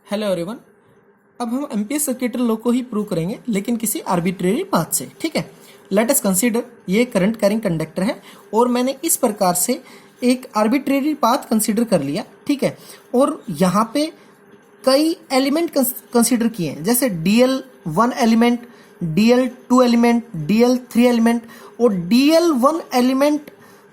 Hello everyone. अब हम ampere circuital law को ही प्रूव करेंगे, लेकिन किसी आर्बिट्रेरी पाथ से। ठीक है, लेट अस कंसीडर ये करंट कैरिंग कंडक्टर है और मैंने इस प्रकार से एक आर्बिट्रेरी पाथ कंसीडर कर लिया। ठीक है, और यहाँ पे कई एलिमेंट कंसीडर किए हैं, जैसे DL1 element, DL2 element, DL3 element. और DL1 element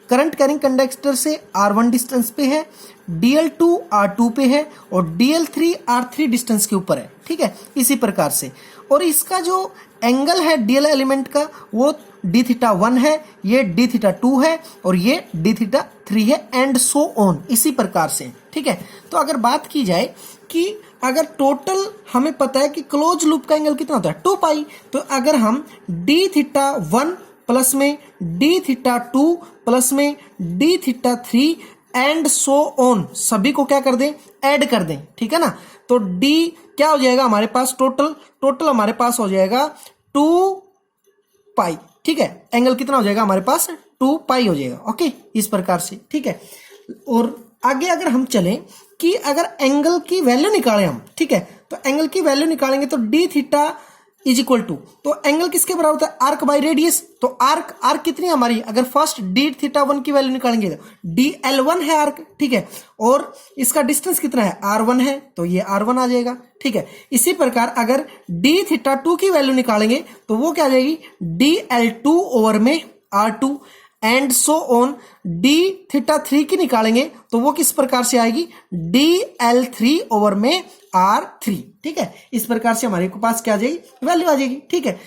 current carrying conductor से R1 डिस्टेंस पे है, DL2 R2 पे है और DL3 R3 डिस्टेंस के ऊपर है। ठीक है, इसी प्रकार से। और इसका जो एंगल है DL एलिमेंट का वो d θ1 है, ये d θ2 है और ये d θ3 है, एंड सो ऑन, इसी प्रकार से। ठीक है, तो अगर बात की जाए कि अगर टोटल हमें पता है कि क्लोज लूप का एंगल कितना होता है 2 पाई, तो अगर हम d θ1 प्लस में d θ2 प्लस में d θ3 एंड सो ऑन सभी को क्या कर दें, ऐड कर दें। ठीक है ना, तो d क्या हो जाएगा हमारे पास, टोटल हमारे पास हो जाएगा 2 पाई। ठीक है, एंगल कितना हो जाएगा हमारे पास, 2 पाई हो जाएगा। ओके, इस प्रकार से। ठीक है, और आगे अगर हम चलें कि अगर एंगल की वैल्यू निकालें हम, ठीक है, तो एंगल की वैल्यू निकालेंगे तो d θ इज इक्वल टू, तो एंगल किसके बराबर होता है, आर्क बाई रेडियस। तो आर्क कितनी हमारी, अगर फर्स्ट d θ1 की वैल्यू निकालेंगे तो dl1 है आर्क। ठीक है, और इसका डिस्टेंस कितना है, r1 है, तो ये r1 आ जाएगा। ठीक है, इसी प्रकार अगर d θ2 की वैल्यू निकालेंगे तो वो क्या आ जाएगी, dl2 ओवर में r2 and so on. d θ3 की निकालेंगे तो वो किस प्रकार से आएगी, dl3 ओवर में r3। ठीक है, इस प्रकार से हमारे पास क्या आ जाएगी, वैल्यू आ जाएगी। ठीक है,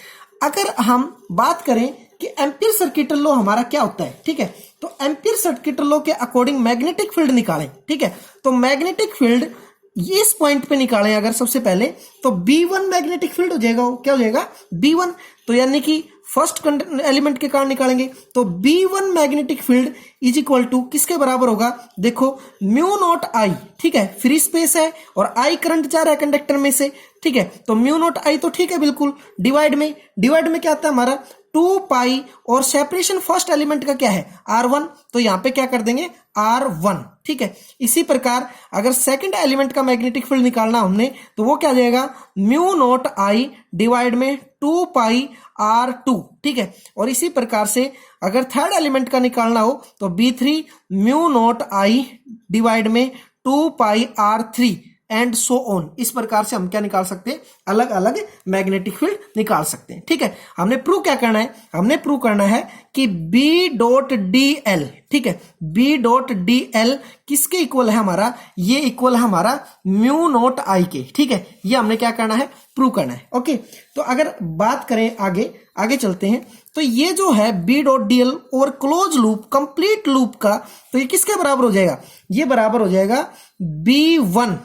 अगर हम बात करें कि एम्पियर सर्किटल लॉ हमारा क्या होता है, ठीक है, तो एम्पियर सर्किटल लॉ के अकॉर्डिंग मैग्नेटिक फील्ड निकालें। ठीक है, तो मैग्नेटिक फील्ड इस पॉइंट पे निकालें अगर सबसे पहले, तो B1 मैग्नेटिक फील्ड हो जाएगा, क्या हो जाएगा B1, तो यानी कि फर्स्ट एलिमेंट के कारण निकालेंगे तो B1 magnetic field is equal to किसके बराबर होगा, देखो म्यू नॉट I। ठीक है, फ्री स्पेस है और I करंट जा रहा है कंडक्टर में से। ठीक है, तो म्यू नॉट I तो ठीक है बिल्कुल, डिवाइड में क्या आता है हमारा 2 पाई, और सेपरेशन फर्स्ट एलिमेंट का क्या है R1, तो यहां पे क्या कर देंगे R1। ठीक है, इसी प्रकार अगर सेकंड एलिमेंट का मैग्नेटिक फील्ड निकालना हमने तो वो क्या जाएगा, म्यू नॉट I डिवाइड में 2 पाई R2। ठीक है, और इसी प्रकार से अगर थर्ड एलिमेंट का निकालना हो तो B3 mu naught I divide में 2 पाई R3 एंड सो ऑन। इस प्रकार से हम क्या निकाल सकते हैं, अलग अलग मैग्नेटिक फील्ड निकाल सकते हैं। ठीक है, हमने प्रूव क्या करना है, हमने प्रूव करना है कि B.dl, ठीक है, B.dl किसके इक्वल है हमारा, ये इक्वल है हमारा म्यू नॉट I के। ठीक है, ये हमने क्या करना है, प्रूव करना है। ओके, तो अगर बात करें आगे चलते हैं, तो ये जो है B.dl और क्लोज लूप, कंप्लीट लूप का, तो ये किसके बराबर हो जाएगा, ये बराबर हो जाएगा B1।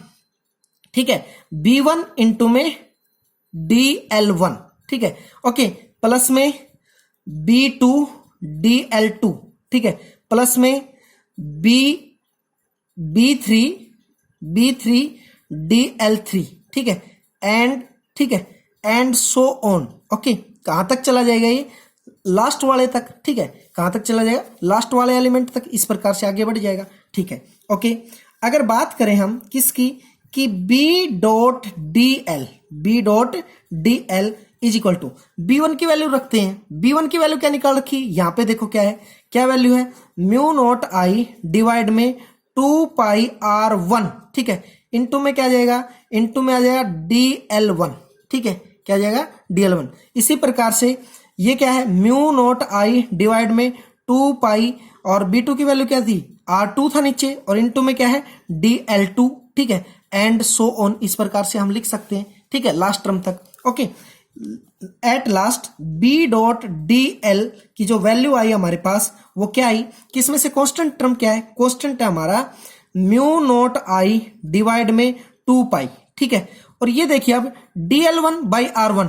ठीक है, B1 इंटू में DL1। ठीक है, ओके, प्लस में B2 DL2। ठीक है, प्लस में B3 DL3। ठीक है, एंड सो ऑन। ओके, कहां तक चला जाएगा ये, लास्ट वाले तक। ठीक है, कहां तक चला जाएगा, लास्ट वाले एलिमेंट तक, इस प्रकार से आगे बढ़ जाएगा। ठीक है, ओके, अगर बात करें हम किसकी, कि B.dl is equal to B1 की वैल्यू रखते हैं। B1 की वैल्यू क्या निकाल रखी, यहां पे देखो क्या है, क्या वैल्यू है, म्यू नॉट I डिवाइड में 2 पाई R1। ठीक है, इनटू में क्या जाएगा, इनटू में आ जाएगा DL1। ठीक है, क्या जाएगा DL1। इसी प्रकार से ये क्या है, म्यू नॉट I डिवाइड में 2 पाई, और B2 की वैल्यू क्या थी, R2 था नीचे, और इनटू में क्या है DL2। ठीक है, एंड सो ऑन, इस प्रकार से हम लिख सकते हैं। ठीक है, लास्ट टर्म तक। ओके, एट लास्ट B.dl की जो वैल्यू आई हमारे पास वो क्या आई, किसमें से कांस्टेंट टर्म क्या है, कांस्टेंट है हमारा म्यू नॉट I डिवाइड में 2 पाई। ठीक है, और ये देखिए अब DL1 बाई R1,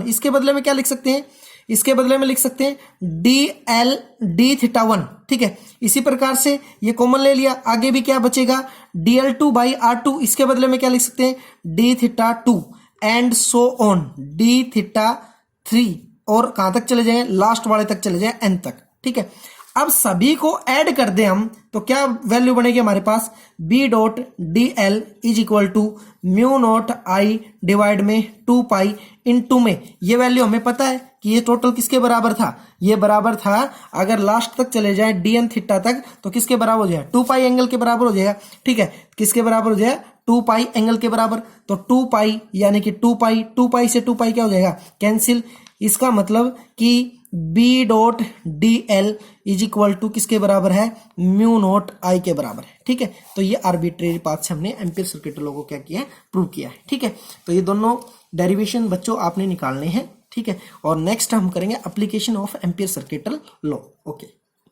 इसके बदले में क्या लिख सकते हैं, इसके बदले में लिख सकते हैं dθ1। ठीक है, इसी प्रकार से ये कॉमन ले लिया, आगे भी क्या बचेगा, dl2 बाई R2, इसके बदले में क्या लिख सकते हैं dθ2 and so on dθ3, और कहां तक चले जाए, लास्ट वाले तक चले जाए n तक। ठीक है, अब सभी को ऐड कर दे हम तो क्या वैल्यू बनेगी हमारे पास, B dot D L is equal to mu naught I divide में 2 पाई इन 2 में। ये वैल्यू हमें पता है कि ये टोटल किसके बराबर था, ये बराबर था अगर लास्ट तक चले जाए डी एन थीटा तक तो किसके बराबर हो जाएगा, 2 पाई एंगल के बराबर हो जाएगा। ठीक है, किसके बराबर हो जाएगा, 2 पाई एंगल के बराबर। तो 2 पाई यानी कि 2 पाई से 2 पाई क्या हो जाएगा, कैंसिल। इसका मतलब कि B dot D L is equal to किसके बराबर है, म्यू नॉट आई के बराबर है। ठीक है, तो ये आर्बिट्रेरी पाथ से हमने एम्पीयर सर्किट लॉ को क्या किया है, प्रूव किया है। ठीक है, तो ये दोनों डेरिवेशन बच्चों आपने निकालने हैं। ठीक है, और नेक्स्ट हम करेंगे application of ampere circuit law. Okay.